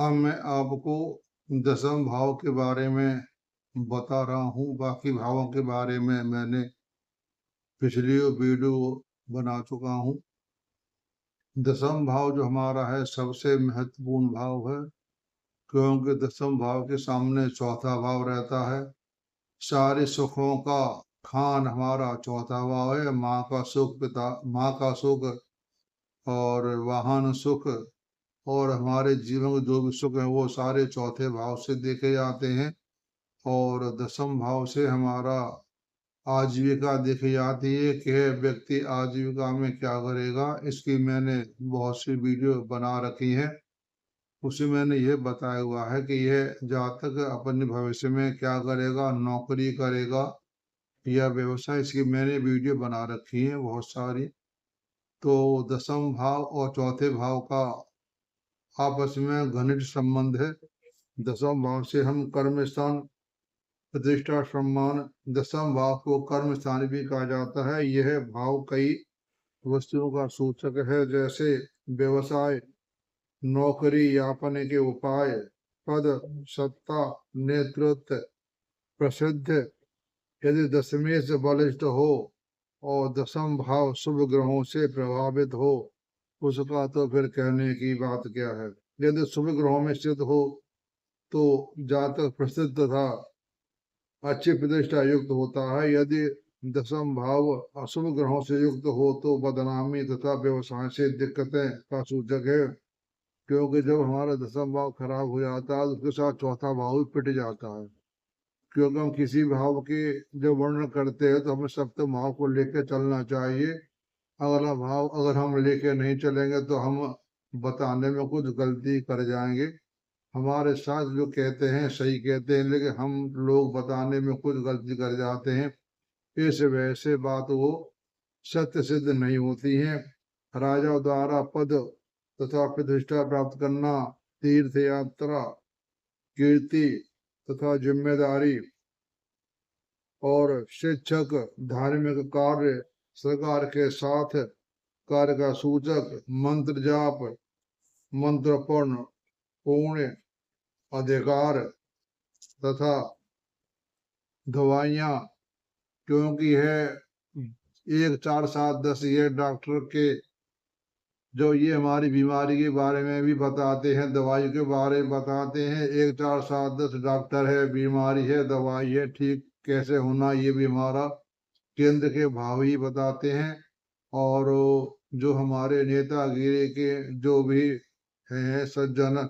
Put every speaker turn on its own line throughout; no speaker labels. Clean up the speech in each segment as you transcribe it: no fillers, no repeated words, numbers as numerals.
अब मैं आपको दसम भाव के बारे में बता रहा हूँ। बाकी भावों के बारे में मैंने पिछली वीडियो बना चुका हूँ। दसम भाव जो हमारा है सबसे महत्वपूर्ण भाव है, क्योंकि दसम भाव के सामने चौथा भाव रहता है। सारे सुखों का खान हमारा चौथा भाव है। माँ का सुख, माँ का सुख और वाहन सुख और हमारे जीवन के जो भी सुख है वो सारे चौथे भाव से देखे जाते हैं। और दसम भाव से हमारा आजीविका देखी जाती है कि व्यक्ति आजीविका में क्या करेगा। इसकी मैंने बहुत सी वीडियो बना रखी है। उसी मैंने ये बताया हुआ है कि यह जातक अपने भविष्य में क्या करेगा, नौकरी करेगा या व्यवसाय। इसकी मैंने वीडियो बना रखी है बहुत सारी। तो दसम भाव और चौथे भाव का आपस में घनिष्ठ संबंध है। दसम भाव से हम कर्म स्थान, प्रतिष्ठा, सम्मान, दसम भाव को कर्म स्थान भी कहा जाता है। यह भाव कई वस्तुओं का सूचक है, जैसे व्यवसाय, नौकरी, यापन के उपाय, पद, सत्ता, नेतृत्व, प्रसिद्ध। यदि दसवें से बलिष्ठ हो और दसम भाव शुभ ग्रहों से प्रभावित हो, उसका तो फिर कहने की बात क्या है। यदि शुभ ग्रहों में स्थित हो तो जातक प्रसिद्ध था, अच्छी प्रतिष्ठा युक्त होता है। यदि दसम भाव अशुभ ग्रहों से युक्त हो तो बदनामी तथा व्यवसाय से दिक्कतें का सूचक है। क्योंकि जब हमारा दसम भाव खराब हो जाता है तो उसके साथ चौथा भाव भी पिट जाता है। क्योंकि हम किसी भाव के जब वर्णन करते हैं तो हमें सप्तम भाव को लेकर चलना चाहिए। अगला भाव अगर हम लेके नहीं चलेंगे तो हम बताने में कुछ गलती कर जाएंगे। हमारे साथ जो कहते हैं सही कहते हैं, लेकिन हम लोग बताने में कुछ गलती कर जाते हैं। इस वजह से बात वो सत्य सिद्ध नहीं होती है। राजा द्वारा पद तथा प्रतिष्ठा प्राप्त करना, तीर्थ यात्रा, कीर्ति तथा जिम्मेदारी और शिक्षक, धार्मिक कार्य, सरकार के साथ कार्य का सूचक, मंत्र जाप, मंत्र पूर्ण अधिकार तथा दवाइयाँ। क्योंकि है 1, 4, 7, 10 ये डॉक्टर के जो ये हमारी बीमारी के बारे में भी बताते हैं, दवाई के बारे में बताते हैं। 1, 4, 7, 10 डॉक्टर है, बीमारी है, दवाई है, ठीक कैसे होना ये भी हमारा केंद्र के भाव ही बताते हैं। और जो हमारे नेतागिरी के जो भी हैं सज्जन,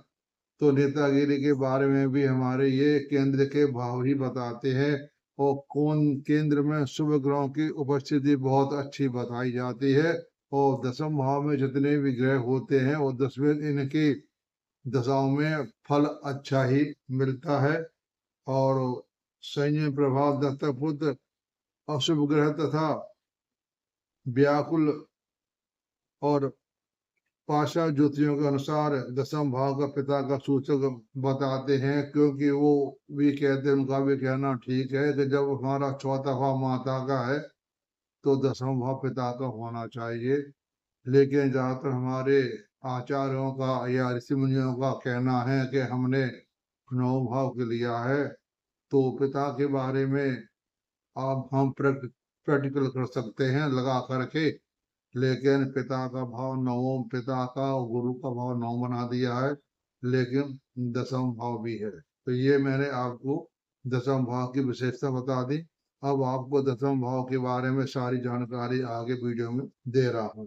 तो नेतागिरी के बारे में भी हमारे ये केंद्र के भाव ही बताते हैं। और कौन केंद्र में शुभ ग्रहों की उपस्थिति बहुत अच्छी बताई जाती है। और दसम भाव में जितने भी ग्रह होते हैं और 10वें इनकी दशाओं में फल अच्छा ही मिलता है। और शनि प्रभाव, दत्तपुत्र, अशुभ ग्रह तथा व्याकुल और पाशा ज्योतिषियों के अनुसार दसम भाव का पिता का सूचक बताते हैं। क्योंकि वो भी कहते हैं, उनका भी कहना ठीक है कि जब हमारा चौथा भाव माता का है तो दसम भाव पिता का होना चाहिए। लेकिन ज्यादातर हमारे आचार्यों का या ऋषि मुनियों का कहना है कि हमने 9 भाव के लिया है। तो पिता के बारे में आप हम प्रैक्टिकल कर सकते हैं लगा करके। लेकिन पिता का भाव नवम, पिता का और गुरु का भाव 9 बना दिया है, लेकिन दसम भाव भी है। तो ये मैंने आपको दसम भाव की विशेषता बता दी। अब आपको दसम भाव के बारे में सारी जानकारी आगे वीडियो में दे रहा हूँ।